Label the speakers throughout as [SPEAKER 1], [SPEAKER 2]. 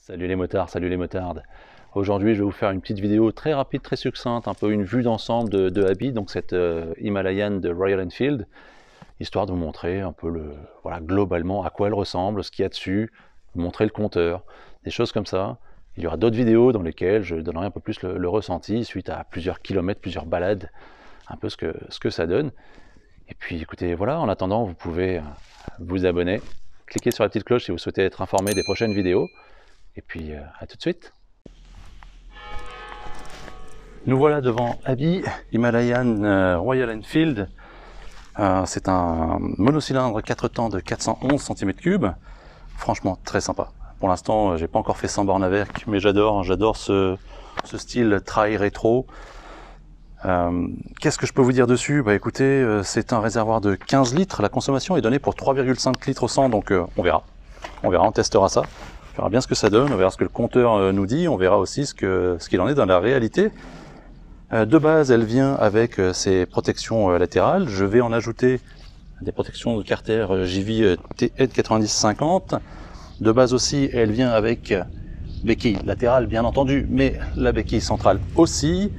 [SPEAKER 1] Salut les motards, salut les motardes. Aujourd'hui je vais vous faire une petite vidéo très rapide, très succincte, un peu une vue d'ensemble de Habi, donc cette Himalayan de Royal Enfield, histoire de vous montrer un peu voilà, globalement à quoi elle ressemble, ce qu'il y a dessus, vous montrer le compteur, des choses comme ça. Il y aura d'autres vidéos dans lesquelles je donnerai un peu plus le ressenti suite à plusieurs kilomètres, plusieurs balades, un peu ce que ça donne. Et puis écoutez, voilà, en attendant vous pouvez vous abonner, cliquez sur la petite cloche si vous souhaitez être informé des prochaines vidéos. Et puis à tout de suite. Nous voilà devant Habi, Himalayan Royal Enfield. C'est un monocylindre 4 temps de 411 cm3. Franchement très sympa. Pour l'instant j'ai pas encore fait 100 bornes avec, mais j'adore ce style trail rétro. Qu'est-ce que je peux vous dire dessus? Bah écoutez, c'est un réservoir de 15 litres. La consommation est donnée pour 3,5 litres au 100, donc on verra. On testera ça. On verra bien ce que ça donne, on verra ce que le compteur nous dit, on verra aussi ce qu'il en est dans la réalité. De base, elle vient avec ses protections latérales. Je vais en ajouter des protections de carter JV TED9050. De base aussi, elle vient avec béquille latérale, bien entendu, mais la béquille centrale aussi.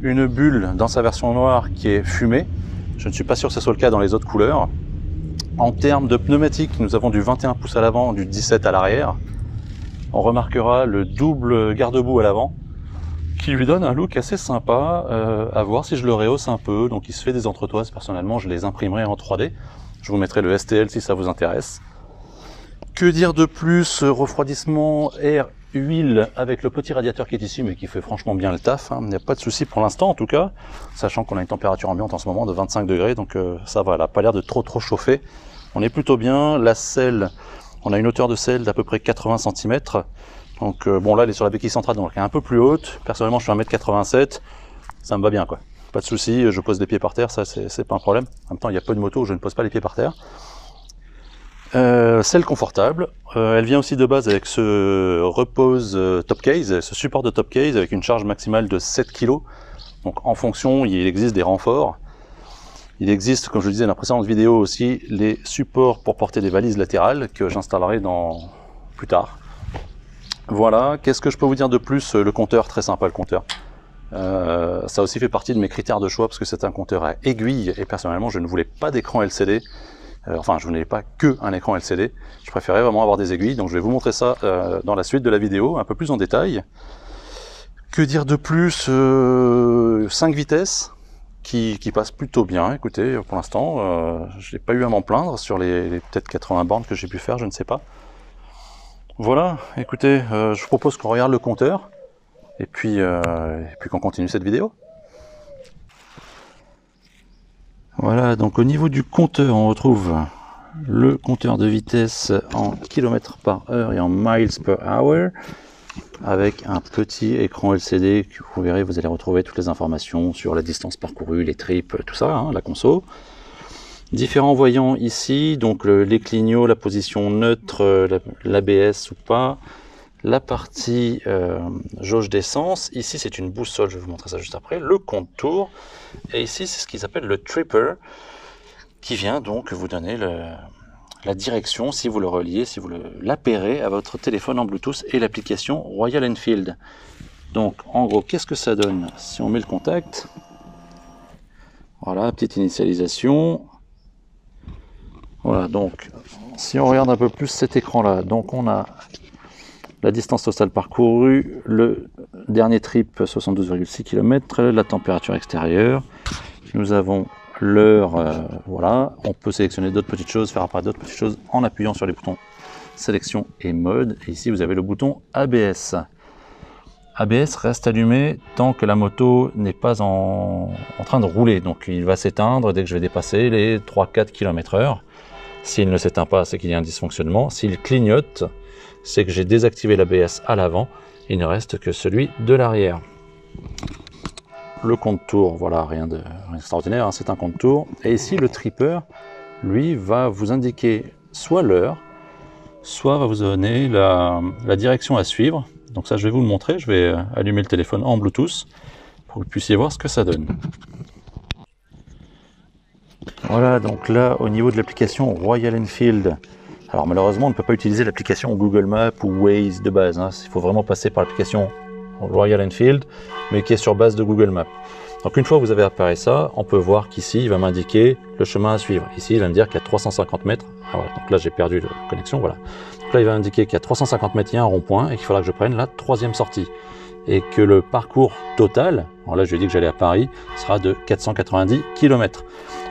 [SPEAKER 1] Une bulle dans sa version noire qui est fumée. Je ne suis pas sûr que ce soit le cas dans les autres couleurs. En termes de pneumatiques, nous avons du 21 pouces à l'avant, du 17 à l'arrière. On remarquera le double garde-boue à l'avant qui lui donne un look assez sympa, à voir si je le rehausse un peu. Donc il se fait des entretoises, personnellement je les imprimerai en 3D. Je vous mettrai le STL si ça vous intéresse. Que dire de plus? Refroidissement air huile avec le petit radiateur qui est ici mais qui fait franchement bien le taf, hein. Il n'y a pas de souci pour l'instant en tout cas, sachant qu'on a une température ambiante en ce moment de 25 degrés, donc ça va, elle n'a pas l'air de trop chauffer. On est plutôt bien. La selle, on a une hauteur de selle d'à peu près 80 cm. Donc bon, là elle est sur la béquille centrale, donc elle est un peu plus haute. Personnellement je suis 1m87, ça me va bien quoi. Pas de souci, je pose les pieds par terre, ça c'est pas un problème. En même temps il y a peu de motos où je ne pose pas les pieds par terre. Selle confortable. Elle vient aussi de base avec ce repose top case, ce support de top case avec une charge maximale de 7 kg. Donc en fonction, il existe des renforts. Il existe, comme je le disais dans la précédente vidéo aussi, les supports pour porter des valises latérales que j'installerai plus tard. Voilà, qu'est-ce que je peux vous dire de plus? Le compteur, très sympa le compteur. Ça aussi fait partie de mes critères de choix parce que c'est un compteur à aiguille et personnellement je ne voulais pas d'écran LCD. Enfin, je n'ai pas que un écran LCD. Je préférais vraiment avoir des aiguilles, donc je vais vous montrer ça dans la suite de la vidéo, un peu plus en détail. Que dire de plus? 5 vitesses. Qui passe plutôt bien. Écoutez, pour l'instant, je n'ai pas eu à m'en plaindre sur les peut-être 80 bornes que j'ai pu faire, je ne sais pas. Voilà, écoutez, je vous propose qu'on regarde le compteur et puis qu'on continue cette vidéo. Voilà, donc au niveau du compteur, on retrouve le compteur de vitesse en km/h et en miles per hour, avec un petit écran LCD que vous verrez, vous allez retrouver toutes les informations sur la distance parcourue, les trips, tout ça, hein, la conso. Différents voyants ici, donc les clignots, la position neutre, l'ABS ou pas, la partie jauge d'essence. Ici c'est une boussole, je vais vous montrer ça juste après, le compte-tours, et ici c'est ce qu'ils appellent le tripper, qui vient donc vous donner la direction si vous le reliez, si vous l'appairez à votre téléphone en Bluetooth et l'application Royal Enfield. Donc en gros, qu'est-ce que ça donne si on met le contact? Voilà, petite initialisation. Voilà, donc si on regarde un peu plus cet écran là, donc on a la distance totale parcourue, le dernier trip 72,6 km, la température extérieure, nous avons l'heure, voilà, on peut sélectionner d'autres petites choses, faire apparaître d'autres petites choses en appuyant sur les boutons sélection et mode. Et ici vous avez le bouton ABS. ABS reste allumé tant que la moto n'est pas en train de rouler, donc il va s'éteindre dès que je vais dépasser les 3-4 km/h. S'il ne s'éteint pas, c'est qu'il y a un dysfonctionnement. S'il clignote, c'est que j'ai désactivé l'ABS à l'avant. Il ne reste que celui de l'arrière. Le compte-tours, voilà, rien d'extraordinaire, hein, c'est un compte-tours. Et ici, le tripper, lui, va vous indiquer soit l'heure, soit va vous donner la direction à suivre. Donc ça, je vais vous le montrer. Je vais allumer le téléphone en Bluetooth pour que vous puissiez voir ce que ça donne. Voilà, donc là, au niveau de l'application Royal Enfield, Alors malheureusement, on ne peut pas utiliser l'application Google Maps ou Waze de base, hein. Il faut vraiment passer par l'application Royal Enfield, mais qui est sur base de Google Maps. Donc une fois que vous avez apparaît ça, on peut voir qu'ici, il va m'indiquer le chemin à suivre. Ici, il va me dire qu'il y a 350 mètres. Ah, voilà. Donc là, j'ai perdu la connexion, voilà. Donc là, il va m'indiquer qu'il y a 350 mètres, il y a un rond-point, et qu'il faudra que je prenne la 3e sortie. Et que le parcours total, alors là, je lui ai dit que j'allais à Paris, sera de 490 km.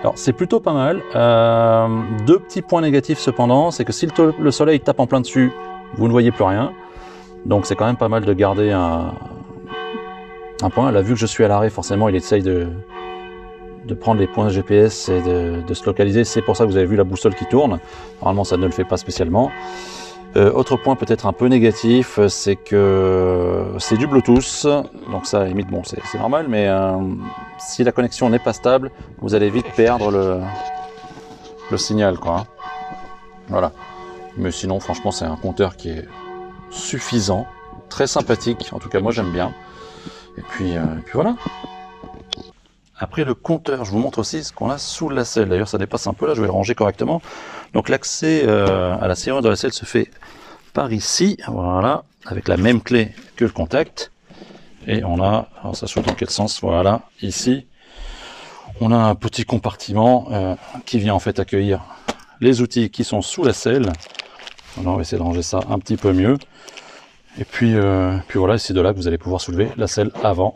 [SPEAKER 1] Alors, c'est plutôt pas mal. 2 petits points négatifs cependant, c'est que si le soleil tape en plein dessus, vous ne voyez plus rien. Donc, c'est quand même pas mal de garder un point. Là, vu que je suis à l'arrêt, forcément, il essaye de prendre les points GPS et de se localiser. C'est pour ça que vous avez vu la boussole qui tourne. Normalement, ça ne le fait pas spécialement. Autre point peut-être un peu négatif, c'est que c'est du Bluetooth. Donc ça, à la limite, bon, c'est normal, mais si la connexion n'est pas stable, vous allez vite perdre le signal, quoi. Voilà. Mais sinon, franchement, c'est un compteur qui est suffisant, très sympathique. En tout cas, moi, j'aime bien. Et puis voilà. Après le compteur, je vous montre aussi ce qu'on a sous la selle. D'ailleurs, ça dépasse un peu là, je vais le ranger correctement. Donc l'accès à la serrure de la selle se fait par ici, voilà, avec la même clé que le contact. Et on a, alors ça saute dans quel sens, voilà, ici, on a un petit compartiment qui vient en fait accueillir les outils qui sont sous la selle. Alors on va essayer de ranger ça un petit peu mieux. Et puis voilà, c'est de là que vous allez pouvoir soulever la selle avant.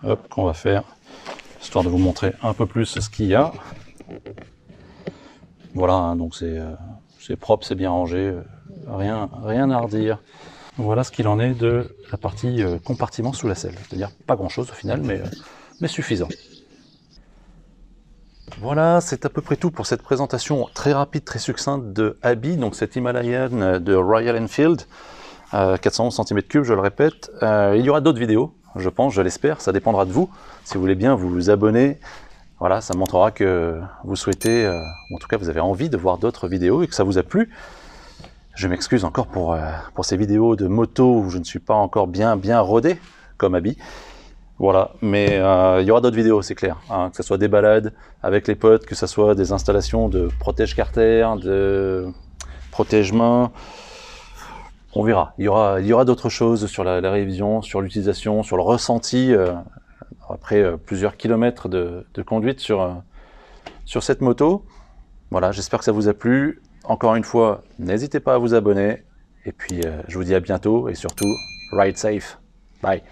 [SPEAKER 1] Hop, qu'on va faire, histoire de vous montrer un peu plus ce qu'il y a. Voilà, hein, donc c'est propre, c'est bien rangé, rien à redire. Voilà ce qu'il en est de la partie compartiment sous la selle. C'est-à-dire pas grand-chose au final, mais suffisant. Voilà, c'est à peu près tout pour cette présentation très rapide, très succincte de Abby, donc cette Himalayan de Royal Enfield, 411 cm3, je le répète. Il y aura d'autres vidéos, je pense, je l'espère, ça dépendra de vous. Si vous voulez bien vous abonner, voilà, ça montrera que vous souhaitez, ou en tout cas vous avez envie de voir d'autres vidéos et que ça vous a plu. Je m'excuse encore pour ces vidéos de moto où je ne suis pas encore bien rodé, comme Abby. Voilà, mais il y aura d'autres vidéos, c'est clair, hein, que ce soit des balades avec les potes, que ce soit des installations de protège-carter, de protège-main. On verra, il y aura d'autres choses sur la révision, sur l'utilisation, sur le ressenti, après plusieurs kilomètres de conduite sur cette moto. Voilà, j'espère que ça vous a plu. Encore une fois, n'hésitez pas à vous abonner. Et puis, je vous dis à bientôt et surtout, ride safe. Bye.